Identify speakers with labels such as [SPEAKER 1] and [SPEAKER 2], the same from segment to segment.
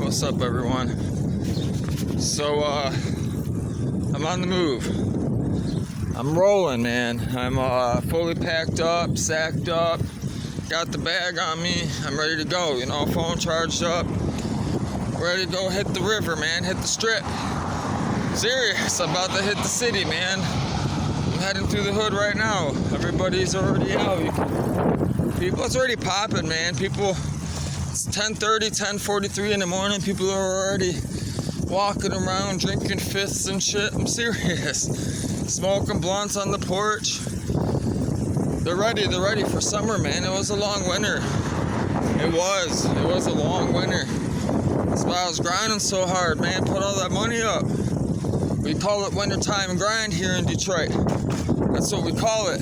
[SPEAKER 1] What's up, everyone? So, I'm on the move. I'm rolling, man. I'm fully packed up, sacked up, got the bag on me. I'm ready to go, you know, phone charged up, ready to go hit the river, man, hit the strip. Serious, I'm about to hit the city, man. I'm heading through the hood right now. Everybody's already out. People, it's already popping, man. People, it's 10:30, 10:43 in the morning. People are already walking around, drinking fifths and shit. I'm serious. Smoking blunts on the porch. They're ready for summer, man. It was a long winter. It was a long winter. That's why I was grinding so hard, man. Put all that money up. We call it wintertime grind here in Detroit. That's what we call it.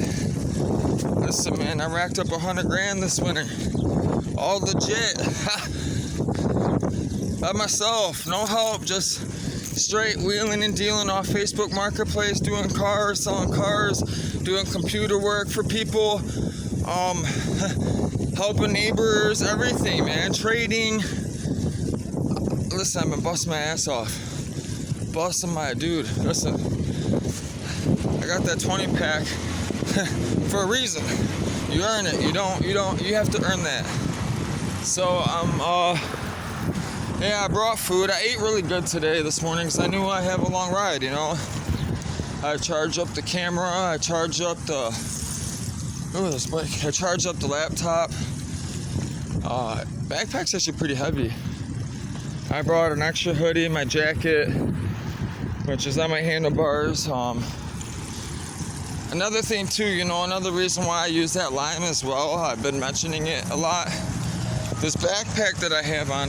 [SPEAKER 1] Listen, man, I racked up $100,000 this winter. All legit. By myself, no help, just straight wheeling and dealing off Facebook Marketplace, doing cars, selling cars, doing computer work for people, helping neighbors, everything, man, trading. Listen, I've been busting my ass off. Busting my dude. Listen, I got that 20 pack for a reason. You earn it. You have to earn that. So yeah, I brought food. I ate really good today this morning because I knew I have a long ride, you know. I charged up the camera, I charged up the I charged up the laptop. Backpack's actually pretty heavy. I brought an extra hoodie, my jacket, which is on my handlebars. Another thing too, you know, another reason why I use that lime as well, I've been mentioning it a lot. This backpack that I have on,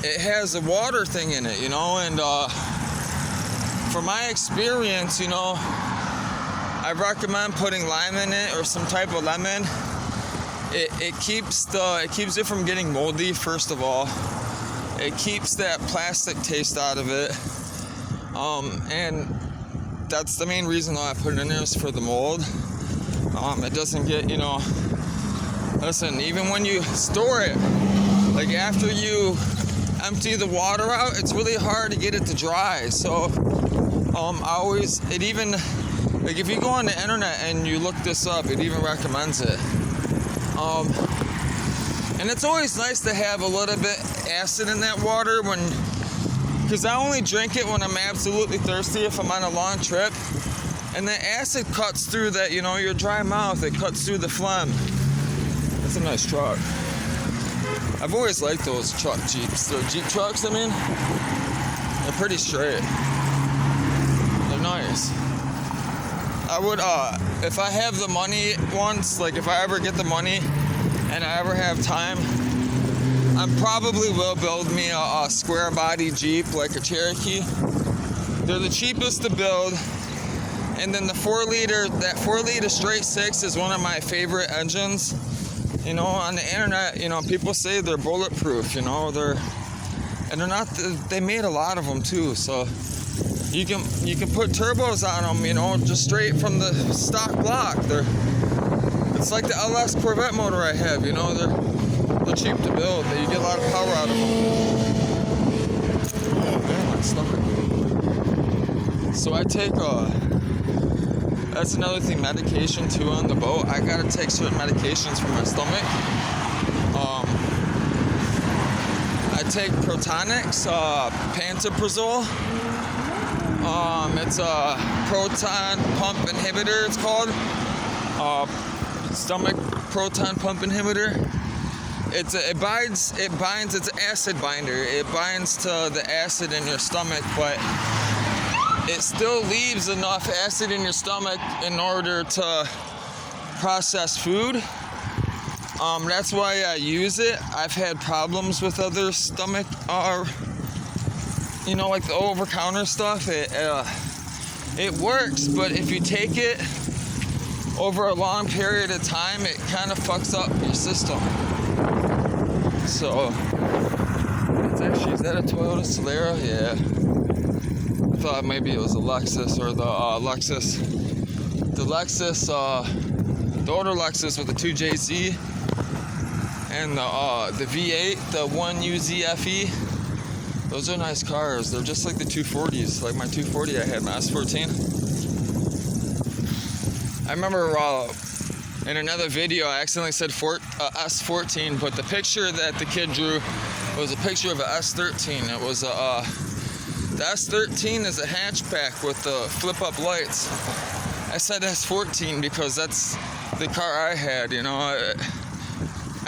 [SPEAKER 1] it has a water thing in it, you know, and from my experience, you know, I recommend putting lime in it or some type of lemon. It keeps it from getting moldy, first of all. It keeps that plastic taste out of it. And that's the main reason why I put it in there, is for the mold. It doesn't get, you know, listen, even when you store it, like after you empty the water out, it's really hard to get it to dry. So, it even, like if you go on the internet and you look this up, it even recommends it. And it's always nice to have a little bit acid in that water because I only drink it when I'm absolutely thirsty, if I'm on a long trip. And the acid cuts through that, you know, your dry mouth, it cuts through the phlegm. That's a nice truck. I've always liked those Jeeps. They're Jeep trucks, I mean. They're pretty straight. They're nice. I would, if I have the money once, like if I ever get the money and I ever have time, I probably will build me a square body Jeep, like a Cherokee. They're the cheapest to build. And then the 4-liter straight six is one of my favorite engines. You know, on the internet, you know, people say they're bulletproof, you know, they're not, they made a lot of them too, so you can put turbos on them, you know, just straight from the stock block. It's like the LS Corvette motor I have, you know, they're cheap to build, but you get a lot of power out of them. Oh man, my stomach. So I take that's another thing, medication too on the boat. I gotta take certain medications for my stomach. I take Protonix, pantoprazole. It's a proton pump inhibitor, it's called. Stomach proton pump inhibitor. It binds, it's an acid binder. It binds to the acid in your stomach, but it still leaves enough acid in your stomach in order to process food. That's why I use it. I've had problems with other stomach, you know, like the over-counter stuff. It works, but if you take it over a long period of time, it kind of fucks up your system. So, is that a Toyota Solera? Yeah. I thought maybe it was a Lexus or the Lexus. The older Lexus with the 2JZ. and the V8, the 1UZ-FE. Those are nice cars. They're just like the 240s, like my 240 I had, my S14. I remember in another video I accidentally said S14, but the picture that the kid drew was a picture of an S13. It was the S13 is a hatchback with the flip-up lights. I said S14 because that's the car I had, you know.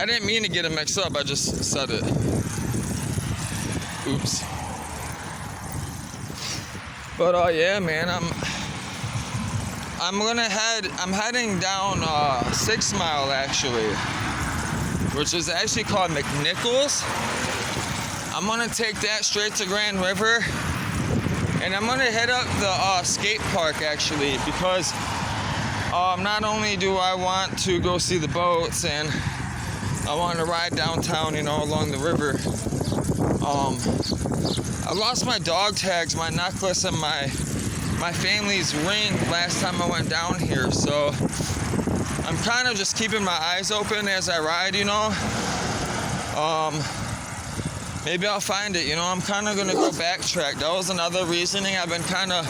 [SPEAKER 1] I didn't mean to get it mixed up, I just said it. Oops. But yeah, man, I'm heading down 6 Mile actually, which is actually called McNichols. I'm gonna take that straight to Grand River, and I'm gonna head up the skate park actually, because not only do I want to go see the boats, and I want to ride downtown, you know, along the river. I lost my dog tags, my necklace, and my family's ring last time I went down here, so I'm kind of just keeping my eyes open as I ride, you know. Maybe I'll find it, you know. I'm kind of gonna go backtrack. That was another reasoning. I've been kind of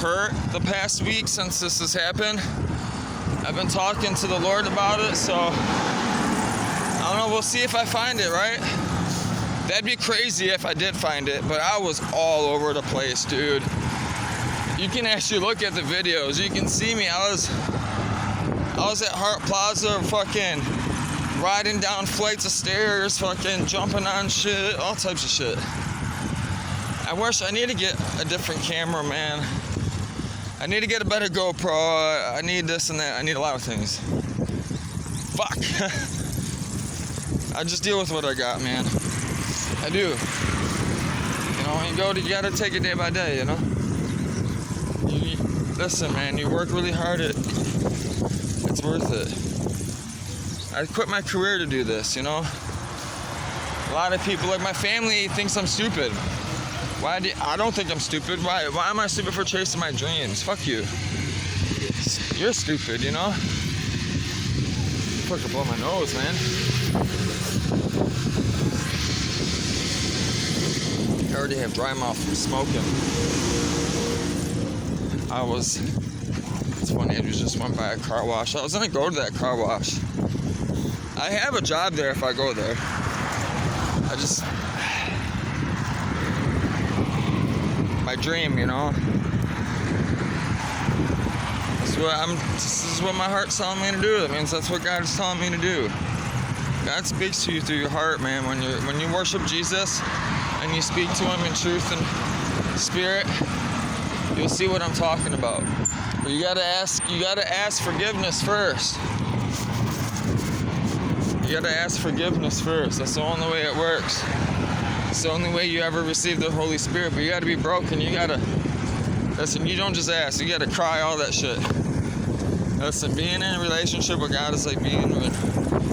[SPEAKER 1] hurt the past week since this has happened. I've been talking to the Lord about it, so I don't know, we'll see if I find it, right? That'd be crazy if I did find it, but I was all over the place, dude. You can actually look at the videos. You can see me. I was at Hart Plaza, fucking riding down flights of stairs, fucking jumping on shit, all types of shit. I need to get a different camera, man. I need to get a better GoPro. I need this and that. I need a lot of things. Fuck. I just deal with what I got, man. I do. You know, you gotta take it day by day, you know? Listen, man, you work really hard at it's worth it. I quit my career to do this, you know? A lot of people, like my family, thinks I'm stupid. I don't think I'm stupid. Why am I stupid for chasing my dreams? Fuck you. You're stupid, you know? Fucking blow my nose, man. I already have dry mouth from smoking. It's funny, I just went by a car wash. I was gonna go to that car wash. I have a job there if I go there. My dream, you know. This is what my heart's telling me to do. That means that's what God is telling me to do. God speaks to you through your heart, man. When you worship Jesus and you speak to Him in truth and spirit, you'll see what I'm talking about. But you gotta ask forgiveness first. You gotta ask forgiveness first. That's the only way it works. It's the only way you ever receive the Holy Spirit. But you gotta be broken. You don't just ask. You gotta cry, all that shit. Listen, being in a relationship with God is like being in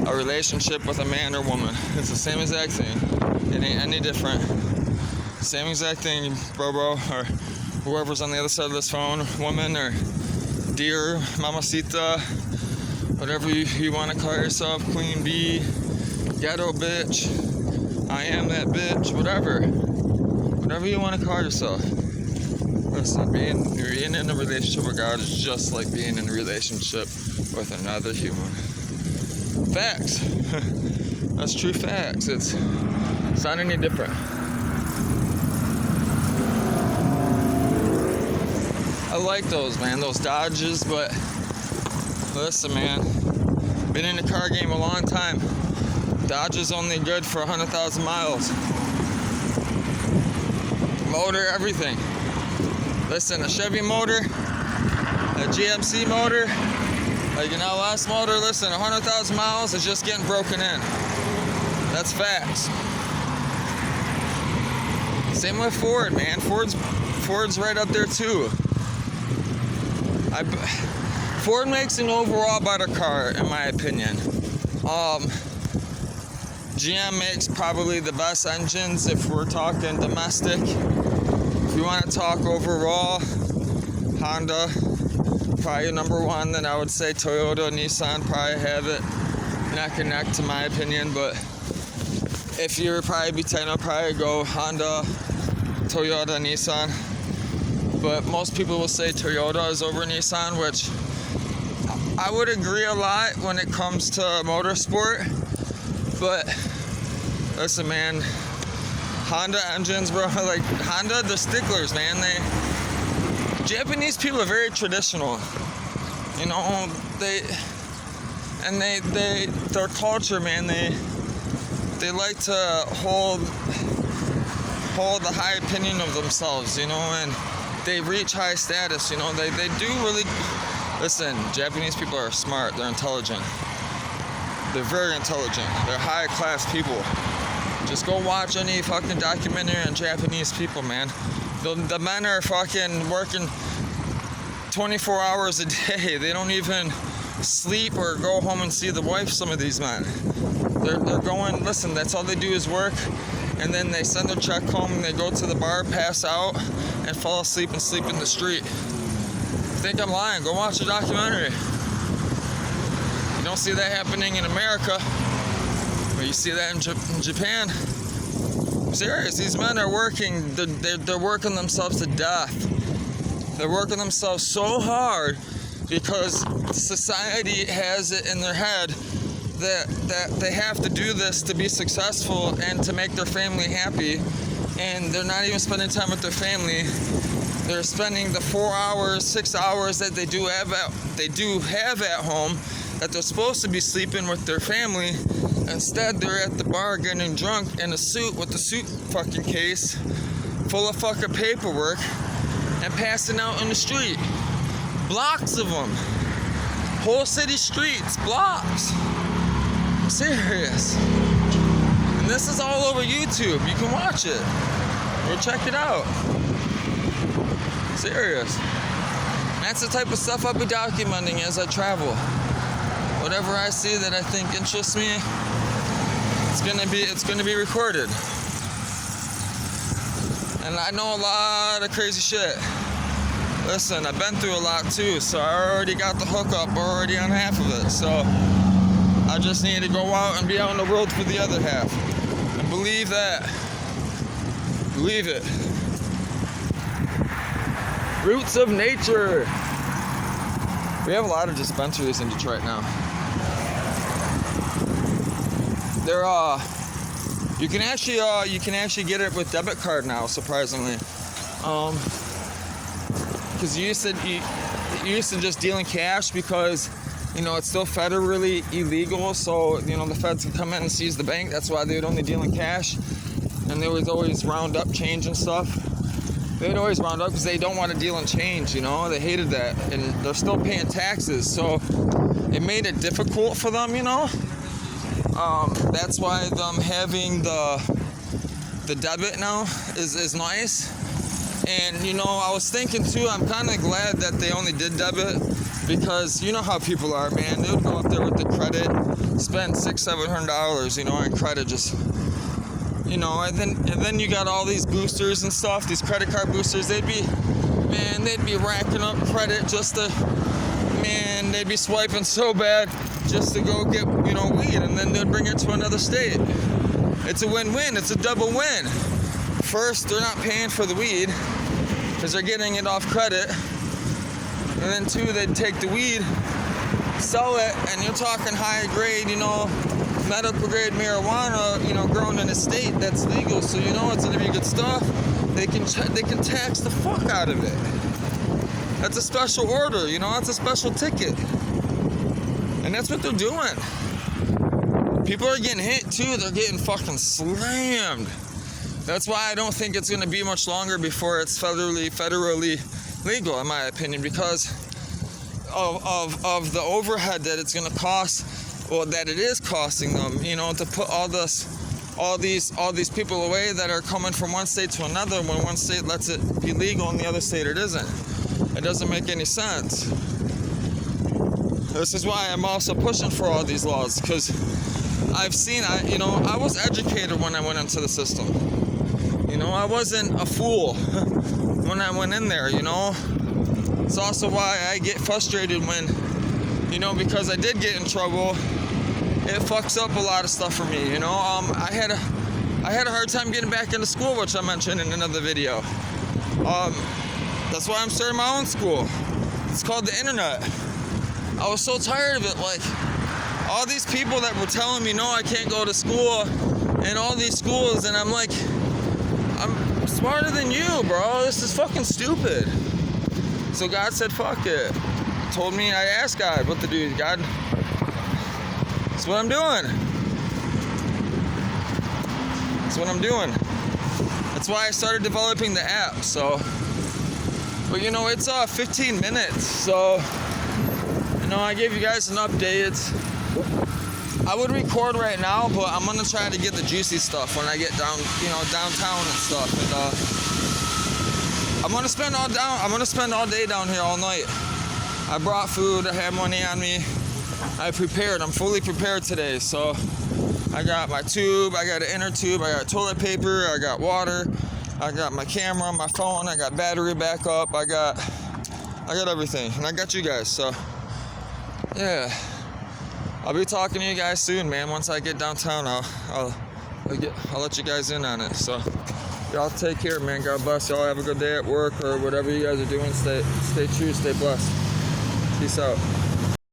[SPEAKER 1] a relationship with a man or woman. It's the same exact thing. It ain't any different. Same exact thing, bro, or whoever's on the other side of this phone, woman or dear, mamacita, whatever you want to call yourself, queen bee, ghetto bitch, I am that bitch, whatever you want to call yourself. Listen, being in a relationship with God is just like being in a relationship with another human. Facts. That's true facts. It's not any different. I like those, man, those Dodges, but listen, man, been in the car game a long time. Dodge is only good for 100,000 miles. Motor, everything. Listen, a Chevy motor, a GMC motor, like an LS motor, listen, 100,000 miles is just getting broken in. That's facts. Same with Ford, man. Ford's right up there too. Ford makes an overall better car, in my opinion. GM makes probably the best engines if we're talking domestic. If you want to talk overall, Honda, probably number one. Then I would say Toyota, Nissan probably have it neck and neck to my opinion, but if you're probably between, I'll probably go Honda, Toyota, Nissan. But most people will say Toyota is over Nissan, which I would agree a lot when it comes to motorsport. But listen, man, Honda engines, bro, like Honda, they're sticklers, man. Japanese people are very traditional, you know. Their culture, man. They like to hold a high opinion of themselves, you know, and they reach high status, you know. They do really. Listen, Japanese people are smart. They're intelligent. They're very intelligent. They're high class people. Just go watch any fucking documentary on Japanese people, man. The men are fucking working 24 hours a day. They don't even sleep or go home and see the wife, some of these men. They're going, listen, that's all they do is work, and then they send their check home and they go to the bar, pass out, and fall asleep and sleep in the street. I think I'm lying. Go watch a documentary. You don't see that happening in America, but you see that in Japan. I'm serious. These men are working. They're working themselves to death. They're working themselves so hard because society has it in their head that they have to do this to be successful and to make their family happy. And they're not even spending time with their family. They're spending the 4 hours, 6 hours that they do have at home, that they're supposed to be sleeping with their family. Instead, they're at the bar getting drunk in a suit with the suit fucking case full of fucking paperwork and passing out in the street. Blocks of them. Whole city streets, blocks. I'm serious. And this is all over YouTube. You can watch it. Go check it out. Serious. That's the type of stuff I'll be documenting as I travel. Whatever I see that I think interests me, it's gonna be recorded. And I know a lot of crazy shit. Listen, I've been through a lot too, so I already got the hookup, already on half of it. So I just need to go out and be out in the world for the other half. And believe that. Believe it. Roots of nature. We have a lot of dispensaries in Detroit now. You can actually get it with debit card now, surprisingly. Because you used to just deal in cash because, you know, it's still federally illegal. So, you know, the feds would come in and seize the bank. That's why they would only deal in cash. And they would always round up change and stuff. They would always round up because they don't want to deal in change, you know. They hated that. And they're still paying taxes. So it made it difficult for them, you know. That's why them having the debit now is nice. And, you know, I was thinking too, I'm kind of glad that they only did debit because you know how people are, man. They would go up there with the credit, spend $600-700, you know, on credit, just, you know, and then you got all these boosters and stuff, these credit card boosters. They'd be racking up credit just to, man, they'd be swiping so bad just to go get, you know, weed, and then they'd bring it to another state. It's a win-win. It's a double win. First, they're not paying for the weed because they're getting it off credit. And then two, they'd take the weed, sell it, and you're talking high grade, you know, medical grade marijuana, you know, grown in a state that's legal, so you know it's gonna be good stuff. They can tax the fuck out of it. That's a special order, you know, that's a special ticket. And that's what they're doing. People are getting hit too, they're getting fucking slammed. That's why I don't think it's gonna be much longer before it's federally legal, in my opinion, because of the overhead that it's gonna cost, or that it is costing them, you know, to put all these people away that are coming from one state to another when one state lets it be legal and the other state it isn't. It doesn't make any sense. This is why I'm also pushing for all these laws, because I was educated when I went into the system. You know, I wasn't a fool when I went in there, you know. It's also why I get frustrated when, you know, because I did get in trouble it fucks up a lot of stuff for me, you know. I had a hard time getting back into school, which I mentioned in another video. That's why I'm starting my own school. It's called the internet. I was so tired of it, like all these people that were telling me no, I can't go to school in all these schools, and I'm like, I'm smarter than you, bro. This is fucking stupid. So God said, fuck it. Told me, I asked God what to do. God, that's what I'm doing. That's what I'm doing. That's why I started developing the app. So, but you know, it's 15 minutes. So, you know, I gave you guys an update. I would record right now, but I'm gonna try to get the juicy stuff when I get down, you know, downtown and stuff. And I'm gonna spend all day down here all night. I brought food. I have money on me. I prepared. I'm fully prepared today. So I got my tube. I got an inner tube. I got toilet paper. I got water. I got my camera, my phone. I got battery backup. I got everything, and I got you guys. So yeah. I'll be talking to you guys soon, man. Once I get downtown, I'll let you guys in on it. So, y'all take care, man. God bless y'all. Have a good day at work or whatever you guys are doing. Stay true, stay blessed. Peace out.